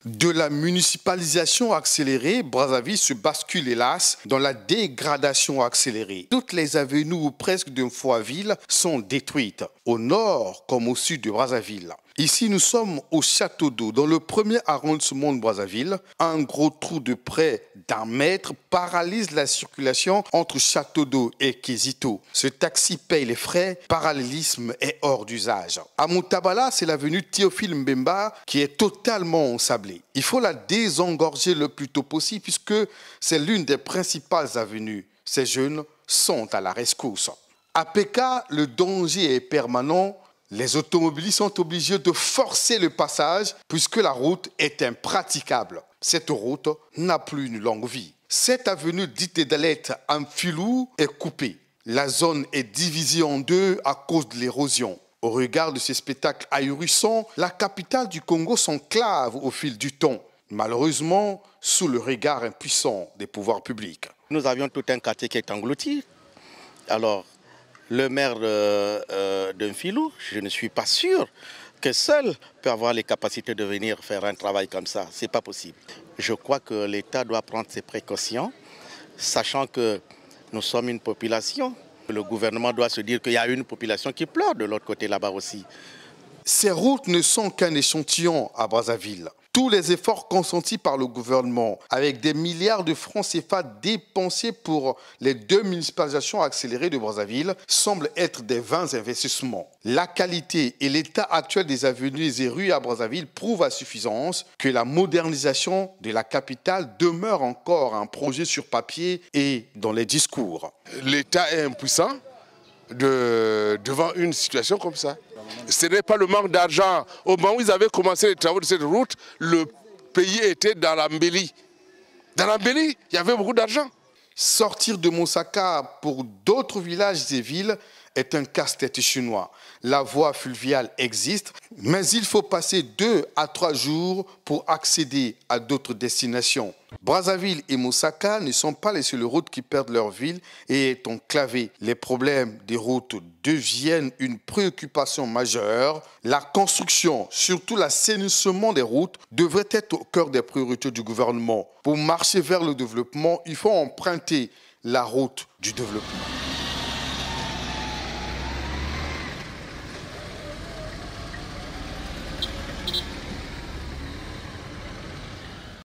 De la municipalisation accélérée, Brazzaville se bascule hélas dans la dégradation accélérée. Toutes les avenues ou presque d'Mfoaville sont détruites, au nord comme au sud de Brazzaville. Ici, nous sommes au Château d'Eau, dans le premier arrondissement de Brazzaville. Un gros trou de près d'1 mètre paralyse la circulation entre Château d'Eau et Kizito. Ce taxi paye les frais, parallélisme est hors d'usage. À Moutabala, c'est l'avenue Théophile Mbemba qui est totalement ensablée. Il faut la désengorger le plus tôt possible puisque c'est l'une des principales avenues. Ces jeunes sont à la rescousse. À Péka, le danger est permanent. Les automobilistes sont obligés de forcer le passage puisque la route est impraticable. Cette route n'a plus une longue vie. Cette avenue dite d'Alet Amphilou est coupée. La zone est divisée en deux à cause de l'érosion. Au regard de ces spectacles ahurissants, la capitale du Congo s'enclave au fil du temps. Malheureusement, sous le regard impuissant des pouvoirs publics. Nous avions tout un quartier qui est englouti. Alors, le maire de Mfilou, je ne suis pas sûr que seul peut avoir les capacités de venir faire un travail comme ça. Ce n'est pas possible. Je crois que l'État doit prendre ses précautions, sachant que nous sommes une population. Le gouvernement doit se dire qu'il y a une population qui pleure de l'autre côté là-bas aussi. Ces routes ne sont qu'un échantillon à Brazzaville. Tous les efforts consentis par le gouvernement, avec des milliards de francs CFA dépensés pour les 2 municipalisations accélérées de Brazzaville, semblent être des vains investissements. La qualité et l'état actuel des avenues et rues à Brazzaville prouvent à suffisance que la modernisation de la capitale demeure encore un projet sur papier et dans les discours. L'État est impuissant devant une situation comme ça. Ce n'est pas le manque d'argent. Au moment où ils avaient commencé les travaux de cette route, le pays était dans l'embellie. Dans l'embellie, il y avait beaucoup d'argent. Sortir de Moussaka pour d'autres villages et villes est un casse-tête chinois. La voie fluviale existe, mais il faut passer 2 à 3 jours pour accéder à d'autres destinations. Brazzaville et Moussaka ne sont pas les seules routes qui perdent leur ville et est enclavée. Les problèmes des routes deviennent une préoccupation majeure. La construction, surtout l'assainissement des routes, devrait être au cœur des priorités du gouvernement. Pour marcher vers le développement, il faut emprunter la route du développement.